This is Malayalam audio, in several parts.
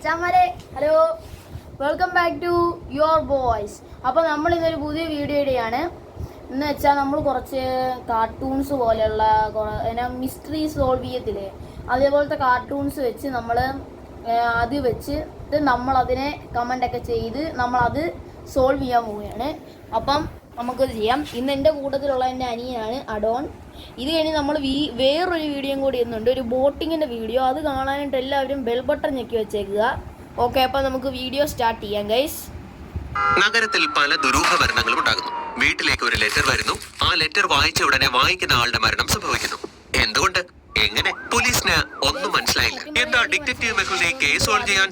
മച്ചാമാരെ hello, welcome back to your boys. അപ്പോൾ നമ്മൾ ഇതൊരു പുതിയ വീഡിയോയുടെയാണ്. എന്ന് വെച്ചാൽ നമ്മൾ കുറച്ച് കാർട്ടൂൺസ് പോലെയുള്ള മിസ്റ്ററി സോൾവ് ചെയ്യത്തില്ലേ, അതേപോലത്തെ കാർട്ടൂൺസ് വെച്ച് നമ്മൾ അത് വെച്ചിട്ട് നമ്മളതിനെ കമൻ്റൊക്കെ ചെയ്ത് നമ്മളത് സോൾവ് ചെയ്യാൻ പോവുകയാണ്. അപ്പം നമുക്കത് ചെയ്യാം. ഇന്ന് എൻ്റെ കൂട്ടത്തിലുള്ള എൻ്റെ അനിയനാണ് അഡോൺ. ഇത് കഴിഞ്ഞ് നമ്മൾ വേറൊരു വീഡിയോയും കൂടി ഇന്നുണ്ട്, ഒരു ബോട്ടിങ്ങിൻ്റെ വീഡിയോ. അത് കാണാനായിട്ട് എല്ലാവരും ബെൽ ബട്ടൺ ഞെക്കി വെച്ചേക്കുക. ഓക്കെ, അപ്പം നമുക്ക് വീഡിയോ സ്റ്റാർട്ട് ചെയ്യാം ഗൈസ്. നഗരത്തിൽ പല ദുരൂഹ മരണങ്ങളും ഉണ്ടാകുന്നു. വീട്ടിലേക്ക് ഒരു ലെറ്റർ വരുന്നു. ആ ലെറ്റർ വായിച്ച ഉടനെ വായിക്കുന്ന ആളുടെ മരണം സംഭവിക്കുന്നു. എന്തുകൊണ്ട്, എങ്ങനെ, പോലീസിന് ഒന്നും മനസ്സിലായില്ല. എന്താ ഡിറ്റക്റ്റീവ് മെഹുലിനെ കേസ് സോൾവ് ചെയ്യാൻ?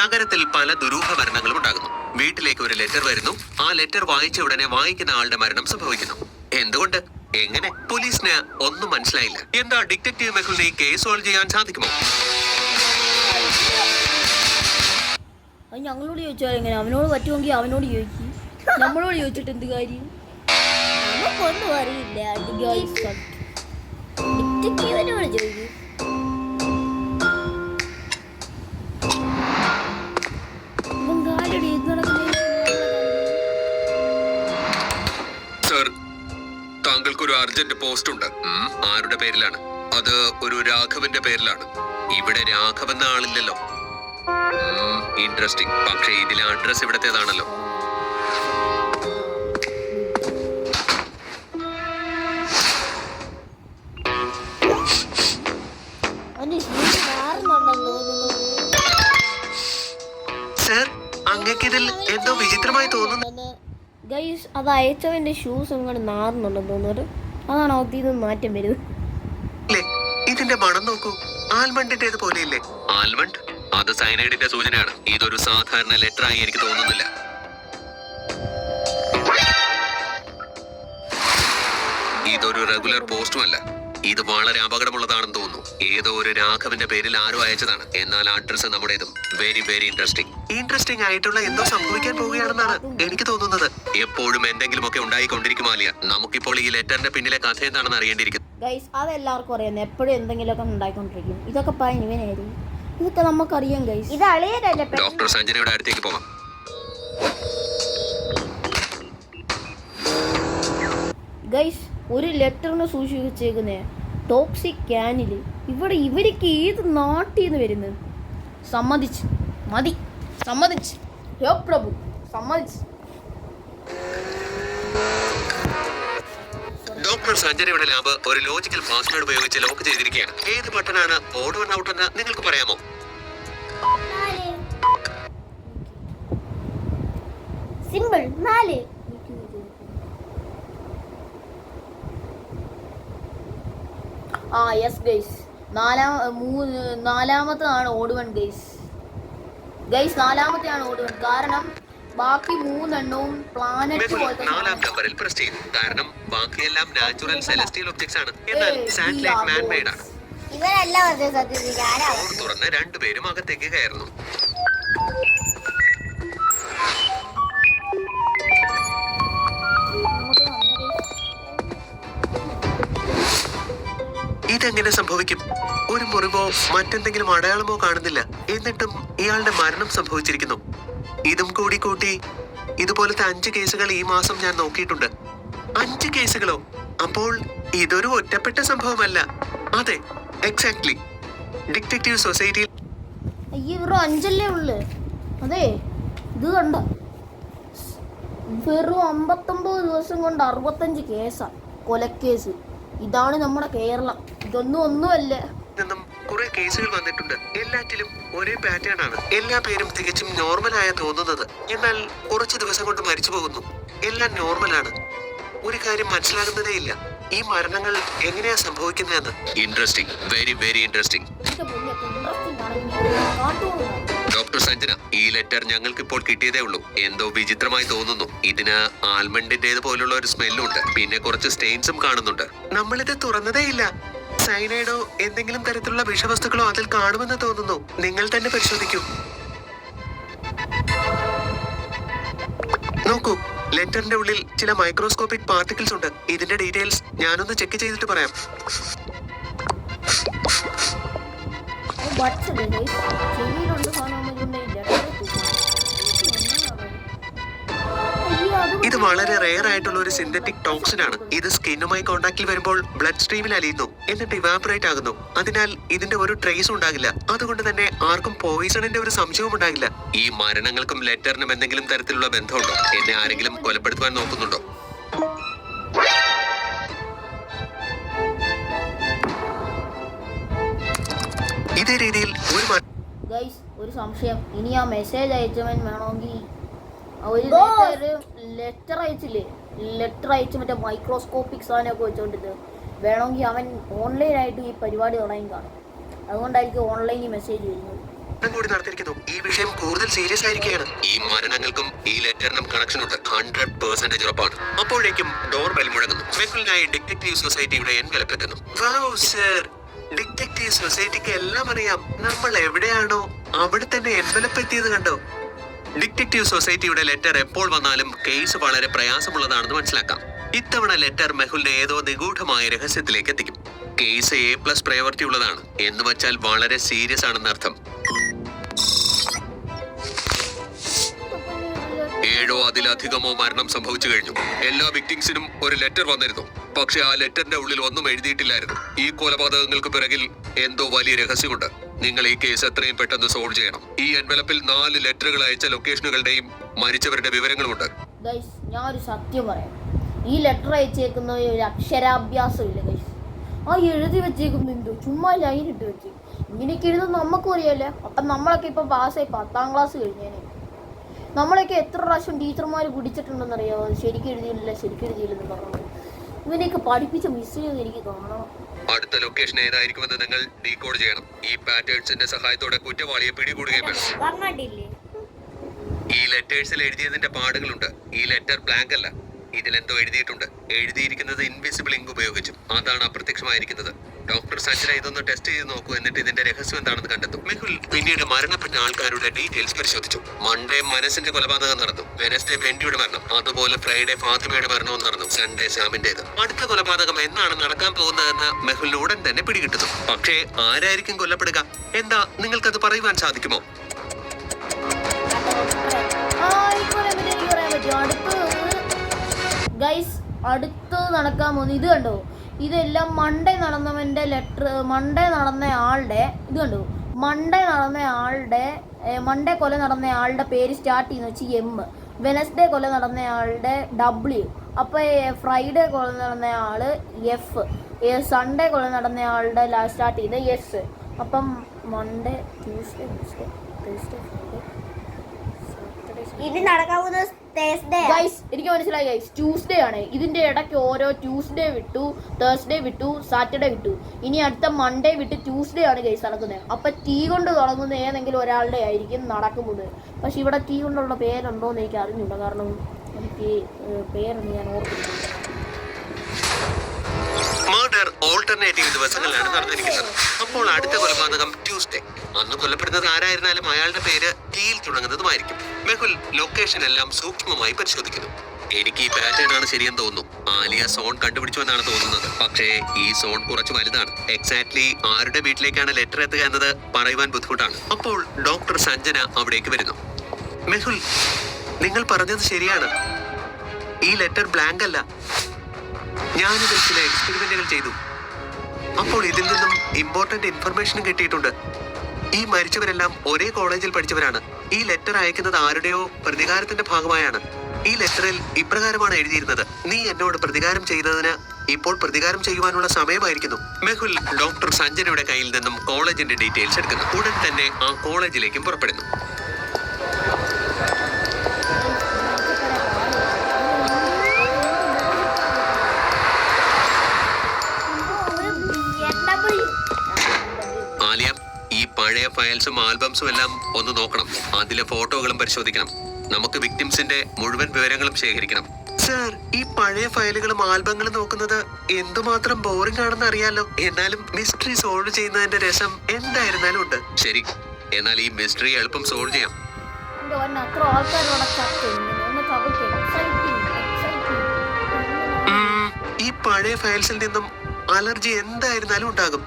നഗരത്തിൽ പല ദുരൂഹ മരണങ്ങളും ഉണ്ടാകുന്നു. വീട്ടിലേക്ക് ഒരു ലെറ്റർ വരുന്നു. ആ ലെറ്റർ വായിച്ച ഉടനെ വായിക്കുന്ന ആളുടെ മരണം സംഭവിക്കുന്നു. എന്തുകൊണ്ട്, എങ്ങനെ, പോലീസിന് ഒന്നും മനസ്സിലായില്ല. എന്താ ഡിറ്റക്റ്റീവ് മെഹുലിനെ കേസ് സോൾവ് ചെയ്യാൻ സാധിക്കുമോ? അത് ഞങ്ങളോട് ചോദിച്ചാൽ എങ്ങനെ? അവനോട് പറ്റുമെങ്കിൽ അവനോട് ചോദിക്കും, നമ്മളോട് ചോദിച്ചിട്ട് എന്ത് കാര്യം? നമുക്കൊന്നും അറിയില്ല. ഡിറ്റക്റ്റീവിനോട് ചോദിക്കും. സർ, താങ്കൾക്കൊരു അർജന്റ് പോസ്റ്റ് ഉണ്ട്. ആരുടെ പേരിലാണ്? അത് ഒരു രാഘവന്റെ പേരിലാണ്. ഇവിടെ രാഘവൻ എന്ന ആളില്ലല്ലോ. ഇൻട്രസ്റ്റിംഗ്. പക്ഷേ ഇതിലെ അഡ്രസ് ഇവിടത്തേതാണല്ലോ. സർ, അങ്ങക്ക് ഇതിൽ എന്തോ വിചിത്രമായി തോന്നുന്നു. ഗൈസ്, അത് അയച്ചവന്റെ ഷൂസ് അങ്ങോട്ട് നാറുന്നുണ്ടെന്ന് തോന്നുന്നത്. അതാണ് ഇതിന് മാറ്റം വരുന്നത്. ഇതിന്റെ മണം നോക്കൂ, ആൽമണ്ടിന്റേത് പോലെയില്ലേ? ആൽമണ്ട്? അത് സയനൈഡിന്റെ സൂചനയാണ്. ഇതൊരു സാധാരണ ലെറ്റർ ആയി എനിക്ക് തോന്നുന്നില്ല. ഇതൊരു റെഗുലർ പോസ്റ്റുമല്ല. ഇത് വളരെ അപകടമുള്ളതാണെന്ന് തോന്നുന്നു. ഏതോ ഒരു രാഘവന്റെ പേരിൽ ആരോ അയച്ചതാണ്. എന്നാൽ അഡ്രസ് നമ്മുടേതും. വെരി വെരി ഇൻട്രസ്റ്റിംഗ് ആയിട്ടുള്ള എന്തോ സംഭവിക്കാൻ പോവുകയാണെന്നാണ് എനിക്ക് തോന്നുന്നത്. എപ്പോഴും എന്തെങ്കിലുമൊക്കെ ഉണ്ടായിക്കൊണ്ടിരിക്കുമാലിയ. നമുക്കിപ്പോൾ ഈ ലെറ്ററിന്റെ പിന്നിലെ കഥ എന്താണെന്ന് അറിയേണ്ടിയിരിക്കുന്നു. ഗൈസ്, അതെല്ലാവർക്കും അറിയാം. എപ്പോഴും എന്തെങ്കിലുമൊക്കെ ഉണ്ടായിക്കൊണ്ടിരിക്കും. ഇതൊക്കെ പറഞ്ഞു ഇവനായിരുന്നു. ഇതൊക്കെ നമുക്കറിയാം ഗൈസ്. ഇത് അളിയനല്ലേ? ഡോക്ടർ സഞ്ജനയുടെ അടുത്തേക്ക് പോവാം. ഗൈസ്, ഒരു ലെറ്ററിന് സൂക്ഷിച്ച് വെച്ചേക്കുന്നേ ടോക്സിക് ക്യാനില്. ഇവിടെ ഇവർക്ക് ഏത് നാട്ടിൽ നിന്ന് വരുന്നത്? സമ്മതിച്ച് മതി, സമ്മതിച്ച്. ഹോ പ്രഭു, സമ്മതിച്ച്. ഡോക്ടർ സഞ്ജനയുടെ ലാബ് ഒരു ലോജിക്കൽ പാസ്വേഡ് ഉപയോഗിച്ച് ലോക്ക് ചെയ്തിരിക്കുകയാണ്. ഏത് ബട്ടനാണ് ഓഡ് വൺ ഔട്ട് എന്ന് നിങ്ങൾക്ക് പറയാമോ? സിമ്പിൾ 4. യെസ് ഗൈസ്, നാലാമത്തേതാണ് ഓഡ് വൺ ഗൈസ്. നാലാമത്തെയാണ് ഓഡ് വൺ. കാരണം ബാക്കി 3 എണ്ണവും പ്ലാനറ്റ് പോലത്തെ. 4-ാം നമ്പറിൽ പ്രസ് ചെയ്തു. കാരണം ബാക്കിയെല്ലാം നാച്ചുറൽ സെലസ്റ്റിയൽ ഒബ്ജക്ട്സ് ആണ്. എന്നാൽ സാറ്റലൈറ്റ് മാൻ മെയ്ഡ് ആണ്. ഡോർ തുറന്ന് 2 പേരും അകത്തേക്ക് കയറുന്നു. ഇതെങ്ങനെ സംഭവിക്കും? ഒരു മുറിവോ മറ്റെന്തെങ്കിലും അടയാളമോ കാണുന്നില്ല. എന്നിട്ടും ഇയാളുടെ മരണം സംഭവിച്ചിരിക്കുന്നു. ഇതും കൂടി കൂട്ടി ഇതുപോലത്തെ 5 കേസുകൾ ഈ മാസം ഞാൻ നോക്കിയിട്ടുണ്ട്. 5 കേസുകളോ? അപ്പോൾ ഇതൊരു ഒറ്റപ്പെട്ട സംഭവമല്ല. അതെ, എക്സാക്ട്ലി. ഡിറ്റക്റ്റീവ് സൊസൈറ്റിയിൽ 5 ഉള്ളു. അതെ, ഇത് കണ്ട, വെറും 59 ദിവസം കൊണ്ട് 65 കേസാ, കൊലക്കേസ്. ഇതാണ് നമ്മുടെ കേരളം. ഒന്നുമല്ല. കുറെ കേസുകൾ വന്നിട്ടുണ്ട്. എല്ലാറ്റിലും ഒരേ പാറ്റേൺ ആണ്. എല്ലാ പേരും തികച്ചും നോർമലായ തോന്നുന്നത്. എന്നാൽ കുറച്ച് ദിവസം കൊണ്ട് മരിച്ചു പോകുന്നു. എല്ലാം നോർമലാണ്. ഒരു കാര്യം മനസ്സിലാകുന്നതേ ഇല്ല, ഈ മരണങ്ങൾ എങ്ങനെയാ സംഭവിക്കുന്നതെന്ന്. Interesting, very very interesting. Doctor Sanjana, ഈ ലെറ്റർ ഞങ്ങൾക്ക് ഇപ്പോൾ കിട്ടിയതേ ഉള്ളൂ. എന്തോ വിചിത്രമായി തോന്നുന്നു. ഇതിന് ആൽമണ്ടിന്റേത് പോലുള്ള ഒരു സ്മെല്ലും ഉണ്ട്. പിന്നെ കുറച്ച് സ്റ്റെയിൻസും കാണുന്നുണ്ട്. നമ്മളിത് തുറന്നതേ ഇല്ല. സൈനൈഡോ എന്തെങ്കിലും തരത്തിലുള്ള വിഷവസ്തുക്കളോ അതിൽ കാണുമെന്ന് തോന്നുന്നു. നിങ്ങൾ തന്നെ പരിശോധിക്കൂ. നോക്കൂ, ലെറ്ററിന്റെ ഉള്ളിൽ ചില മൈക്രോസ്കോപ്പിക് പാർട്ടിക്കിൾസ് ഉണ്ട്. ഇതിന്റെ ഡീറ്റെയിൽസ് ഞാനൊന്ന് ചെക്ക് ചെയ്തിട്ട് പറയാം. ബഡ്സ് ഉണ്ട് ഗൈസ്, ചെവിയിലുണ്ട് സാധനം ഇത് വളരെ റെയർ ആയിട്ടുള്ള ഒരു സിന്തറ്റിക് ടോക്സിൻ ആണ്. ഇത് സ്കിന്നുമായി കോണ്ടാക്റ്റിൽ വരുമ്പോൾ ബ്ലഡ് സ്ട്രീമിൽ അലിയുന്നു, എന്നിട്ട് ഇവാപറേറ്റ് ആകുന്നു. അതിനാൽ ഇതിന്റെ ഒരു ട്രേസും ഉണ്ടാകില്ല. അതുകൊണ്ട് തന്നെ ആർക്കും പോയിസണിന്റെ ഒരു സംശയവും ഉണ്ടാകില്ല. ഈ മരണങ്ങൾക്കും ലെറ്ററിനും എന്തെങ്കിലും തരത്തിലുള്ള ബന്ധമുണ്ടോ? എന്നെ ആരെങ്കിലും കൊലപ്പെടുത്തുവാൻ നോക്കുന്നുണ്ടോ? ഇതേ രീതിയിൽ ഗൈസ് ഒരു സംശയം, ഇനി ആ മെസ്സേജ് അയച്ചവൻ വേണമെങ്കിൽ ഒരു ലെറ്റർ അയച്ചില്ലേ, ലെറ്റർ അയച്ച് മറ്റേ മൈക്രോസ്കോപ്പിക് സാധനമൊക്കെ വെച്ചോണ്ടിത് വേണമെങ്കിൽ അവൻ ഓൺലൈനായിട്ട് ഈ പരിപാടി തുടങ്ങി കാണും. അതുകൊണ്ടായിരിക്കും ഓൺലൈനിൽ മെസ്സേജ് വരുന്നത്. കൂടി നടത്തിയിരിക്കുന്നു. ഈ വിഷയം കൂടുതൽ സീരിയസ് ആയിരിക്കുകയാണ്. ഈ മരണങ്ങൾക്കും ഈ ലെറ്ററിനും കണക്ഷൻ ഉണ്ട്, 100% ഉറപ്പാണ്. അപ്പോഴേക്കും ഡോർ ബെൽ മുഴങ്ങുന്നു. മെഹുലിനായി ഡിറ്റക്റ്റീവ് സൊസൈറ്റിയുടെ എൻവലപ്പ് എത്തുന്നു. ഡിറ്റക്റ്റീവ് സൊസൈറ്റിക്ക് എല്ലാം അറിയാം. നമ്മൾ എവിടെയാണോ അവിടെ തന്നെ എൻവലപ്പ് എത്തിയത് കണ്ടോ? ഡിറ്റക്റ്റീവ് സൊസൈറ്റിയുടെ ലെറ്റർ എപ്പോൾ വന്നാലും കേസ് വളരെ പ്രയാസമുള്ളതാണെന്ന് മനസ്സിലാക്കാം. ഇത്തവണ ലെറ്റർ മെഹുലിനെ ഏതോ നിഗൂഢമായ രഹസ്യത്തിലേക്ക് എത്തിക്കും. കേസ് A+ പ്രയോറിറ്റി ഉള്ളതാണ് എന്ന് വെച്ചാൽ വളരെ സീരിയസ് ആണെന്ന് അർത്ഥം. 7 അതിലധികമോ മരണം സംഭവിച്ചു കഴിഞ്ഞു. എല്ലാ വിക്ടിംസിനും ഒരു ലെറ്റർ വന്നിരുന്നു. പക്ഷെ ആ ലെറ്ററിന്റെ ഉള്ളിൽ ഒന്നും എഴുതിയിട്ടില്ലായിരുന്നു. ഈ കൊലപാതകങ്ങൾക്ക് പിറകിൽ എന്തോ വലിയ രഹസ്യമുണ്ട്. നിങ്ങൾ ഈ കേസ് എത്രയും പെട്ടെന്ന് സോൾവ് ചെയ്യണം. ഈ എൻവലപ്പിൽ 4 ലെറ്ററുകൾ അയച്ച ലൊക്കേഷനുകളുടെയും മരിച്ചവരുടെ വിവരങ്ങളുമുണ്ട്. ഞാൻ ഒരു സത്യം പറയാം, ഈ ലെറ്റർ അയച്ചേക്കുന്ന ഒരു അക്ഷരാഭ്യാസം ഇല്ല ഗൈസ്. ആ എഴുതി വെച്ചേക്കുന്ന എന്തോ ചുമ്മാ ലൈൻ ഇട്ട് വെച്ച് ഇങ്ങനെയൊക്കെ എഴുതുന്ന നമുക്കും അറിയാല്ലേ. അപ്പം നമ്മളൊക്കെ ഇപ്പം പാസ്സായി 10ാം ക്ലാസ് കഴിഞ്ഞേനെ. നമ്മളൊക്കെ എത്ര പ്രാവശ്യം ടീച്ചർമാർ പിടിച്ചിട്ടുണ്ടെന്നറിയാമോ? ശരിക്കും എഴുതിയില്ലെന്ന് പറഞ്ഞു. ഇവനെയൊക്കെ പഠിപ്പിച്ച മിസ് ചെയ്ത് എനിക്ക് കാണണം. അടുത്ത ലൊക്കേഷൻ ഏതായിരിക്കുമെന്ന് നിങ്ങൾ ഡീകോഡ് ചെയ്യണം. ഈ പാറ്റേൺസിന്റെ സഹായത്തോടെ കുറ്റവാളിയെ പിടികൂടുകയും വേണം. ഈ ലെറ്റേഴ്സിൽ എഴുതിയതിന്റെ പാടുകളുണ്ട്. ഈ ലെറ്റർ ബ്ലാങ്ക് അല്ല, ഇതിലെന്തോ എഴുതിയിട്ടുണ്ട്. എഴുതിയിരിക്കുന്നത് ഇൻവിസിബിൾ ഇങ്ക് ഉപയോഗിച്ചും. അതാണ് അപ്രത്യക്ഷമായിരിക്കുന്നത്. ഡോക്ടർ സഞ്ജന ഇതൊന്ന് ടെസ്റ്റ് ചെയ്ത് നോക്കൂ, എന്നിട്ട് ഇതിന്റെ രഹസ്യം എന്താണെന്ന് കണ്ടെത്തും. മെഹുൽ പിന്നീട് മരണപ്പെട്ട ആൾക്കാരുടെ ഡീറ്റെയിൽസ് പരിശോധിച്ചു. മൺഡേ മനസ്സിന്റെ കൊലപാതകം നടന്നു, വെനസ്ഡേ വെൻഡിയുടെ മരണം, അതുപോലെ ഫ്രൈഡേ ഫാത്തിമയുടെ മരണവും നടന്നു, സൺഡേ ശ്യാമിന്റേത്. അടുത്ത കൊലപാതകം എന്നാണ് നടക്കാൻ പോകുന്നതെന്ന് മെഹുലിന് ഉടൻ തന്നെ പിടികിട്ടുന്നു. പക്ഷേ ആരായിരിക്കും കൊല്ലപ്പെടുക? എന്താ നിങ്ങൾക്കത് പറയുവാൻ സാധിക്കുമോ? ഗൈസ് അടുത്ത് നടക്കാൻ പോകുന്നത് ഇത് കണ്ടോ? ഇതെല്ലാം മൺഡേ നടന്നവൻ്റെ ലെറ്റർ. മൺഡേ നടന്ന ആളുടെ ഇത് കണ്ടോ? മൺഡേ കൊല നടന്ന ആളുടെ പേര് സ്റ്റാർട്ട് ചെയ്യുന്ന വെച്ച് M, വെനസ്ഡേ കൊല നടന്ന ആളുടെ W, അപ്പോൾ ഫ്രൈഡേ കൊല നടന്ന ആള് F, സൺഡേ കൊല നടന്ന ആളുടെ സ്റ്റാർട്ട് ചെയ്ത് S. അപ്പം Monday, Tuesday, Wednesday, Thursday, Friday, ഇനി നടക്കാവുന്ന ഗൈസ് എനിക്ക് മനസ്സിലായി ഗൈസ്, ട്യൂസ്ഡേ ആണ്. ഇതിന്റെ ഇടയ്ക്ക് ഓരോ ട്യൂസ്ഡേ വിട്ടു, തേഴ്സ്ഡേ വിട്ടു, സാറ്റർഡേ വിട്ടു. ഇനി അടുത്ത മൺഡേ വിട്ട് ട്യൂസ്ഡേ ആണ് ഗൈസ് നടക്കുന്നത്. അപ്പൊ T കൊണ്ട് തുടങ്ങുന്ന ഏതെങ്കിലും ഒരാളുടെ ആയിരിക്കും നടക്കുന്നത്. പക്ഷെ ഇവിടെ T കൊണ്ടുള്ള പേരുണ്ടോ എന്ന് എനിക്ക് അറിഞ്ഞില്ല, കാരണം എനിക്ക് പേരൊന്നും ഞാൻ ഓർക്കുന്നില്ല. മർഡർ ഓൾട്ടർനേറ്റീവ് ദിവസങ്ങളിലാണ് നടന്നിരിക്കുന്നത്. അപ്പോൾ അടുത്ത കൊലപാതകം ട്യൂസ്ഡേ. അന്ന് കൊല്ലപ്പെടുന്നത് ആരായിരുന്നാലും അയാളുടെ പേര് Tയിൽ തുടങ്ങുന്നതുമായിരിക്കും. മെഹുൽ ലൊക്കേഷൻ എല്ലാം സൂക്ഷ്മമായി പരിശോധിക്കുന്നു. എനിക്ക് ഈ പാറ്റേൺ ആണ് ശരിയെന്ന് തോന്നുന്നു. ആലിയ സോൺ കണ്ടുപിടിച്ചു എന്നാണ് തോന്നുന്നത്. പക്ഷേ ഈ സോൺ കുറച്ച് വലുതാണ്. എക്സാക്ട്ലി ആരുടെ വീട്ടിലേക്കാണ് ലെറ്റർ എത്തുക എന്നത് പറയുവാൻ ബുദ്ധിമുട്ടാണ്. അപ്പോൾ ഡോക്ടർ സഞ്ജന അവിടേക്ക് വരുന്നു. മെഹുൽ, നിങ്ങൾ പറഞ്ഞത് ശരിയാണ്. ഈ ലെറ്റർ ബ്ലാങ്ക് അല്ല. ഞാനിതിൽ ചില എക്സ്പെരിമെന്റുകൾ ചെയ്തു. അപ്പോൾ ഇതിൽ നിന്നും ഇമ്പോർട്ടന്റ് ഇൻഫർമേഷനും കിട്ടിയിട്ടുണ്ട്. ഈ മരിച്ചവരെല്ലാം ഒരേ കോളേജിൽ പഠിച്ചവരാണ്. ഈ ലെറ്റർ അയക്കുന്നത് ആരുടെയോ പ്രതികാരത്തിന്റെ ഭാഗമായാണ്. ഈ ലെറ്ററിൽ ഇപ്രകാരമാണ് എഴുതിയിരുന്നത്: നീ എന്നോട് പ്രതികാരം ചെയ്തതിന് ഇപ്പോൾ പ്രതികാരം ചെയ്യുവാനുള്ള സമയമായിരിക്കുന്നു. മെഹുൽ ഡോക്ടർ സഞ്ജനയുടെ കയ്യിൽ നിന്നും കോളേജിന്റെ ഡീറ്റെയിൽസ് എടുക്കുന്നു. ഉടൻ തന്നെ ആ കോളേജിലേക്കും പുറപ്പെടുന്നു. ആലിയ, ഈ പഴയ ഫയൽസും ആൽബംസും എല്ലാം ഒന്ന് നോക്കണം. അതിലെ ഫോട്ടോകളും പരിശോധിക്കണം. നമുക്ക് വിക്ടിംസിന്റെ മുഴുവൻ വിവരങ്ങളും ശേഖരിക്കണം. സർ, ഈ പഴയ ഫയലുകളും ആൽബങ്ങളും നോക്കുന്നത് എന്തുമാത്രം ബോറിംഗ് ആണെന്ന് അറിയാലോ. എന്നാലും മിസ്റ്ററി സോൾവ് ചെയ്യുന്നതിന്റെ രസം എന്തായിരുന്നാലും ഉണ്ട്. ശരി, എന്നാൽ ഈ മിസ്റ്ററി എളുപ്പം സോൾവ് ചെയ്യാം. ഈ പഴയ ഫയൽസിൽ നിന്നും അലർജി എന്തായിരുന്നാലും ഉണ്ടാകും.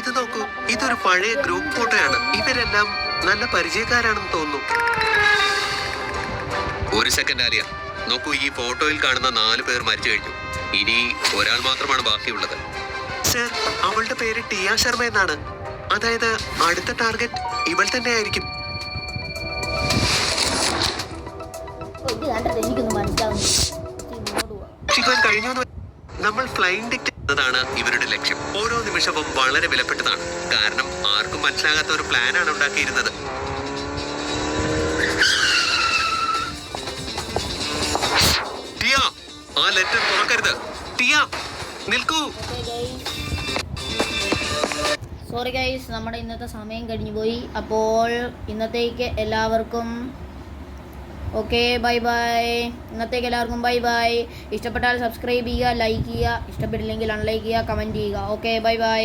ഇത് നോക്കൂ, ഇതൊരു പഴയ ഗ്രൂപ്പ് ഫോട്ടോയാണ്. ഇവരെല്ലാം നല്ല പരിചയക്കാരാണെന്ന് തോന്നുന്നു. ഒരു സെക്കൻഡ് ആലിയ, നോക്കൂ, ഈ ഫോട്ടോയിൽ കാണുന്ന 4 പേർ മരിച്ചു കഴിഞ്ഞു. ഇനി ഒരാൾ മാത്രമാണ് ബാക്കിയുള്ളത്. സർ, അവളുടെ പേര് ടിയ ശർമ്മ എന്നാണ്. അതായത് അടുത്ത ടാർഗറ്റ് ഇവൾ തന്നെ ആയിരിക്കും. ഇത് കണ്ടിട്ട് എനിക്കൊന്നും മനസ്സിലാവുന്നില്ല. രക്ഷിക്കാൻ കഴിഞ്ഞു. നമ്മൾ ഫ്ലൈയിങ് ടിക്കറ്റ് എന്നതാണ് ഇവരുടെ ലക്ഷ്യം. ഓരോ നിമിഷവും വളരെ വിലപ്പെട്ടതാണ്. കാരണം ആർക്കും മനസ്സിലാകാത്ത ഒരു പ്ലാനാണ് ഉണ്ടാക്കിയിരുന്നത്. ടിയ, ആ ലെറ്റർ തുറക്കരുത്. ടിയ, നിൽക്കൂ. സോറി ഗൈസ്, നമ്മുടെ ഇന്നത്തെ സമയം കഴിഞ്ഞു പോയി. അപ്പോൾ ഇന്നത്തേക്ക് എല്ലാവർക്കും ഓക്കെ, ബൈ ബൈ. ഇന്നത്തേക്ക് എല്ലാവർക്കും ബൈ ബൈ. ഇഷ്ടപ്പെട്ടാൽ സബ്സ്ക്രൈബ് ചെയ്യുക, ലൈക്ക് ചെയ്യുക. ഇഷ്ടപ്പെട്ടില്ലെങ്കിൽ അൺലൈക്ക് ചെയ്യുക, കമൻറ്റ് ചെയ്യുക. Okay, bye bye.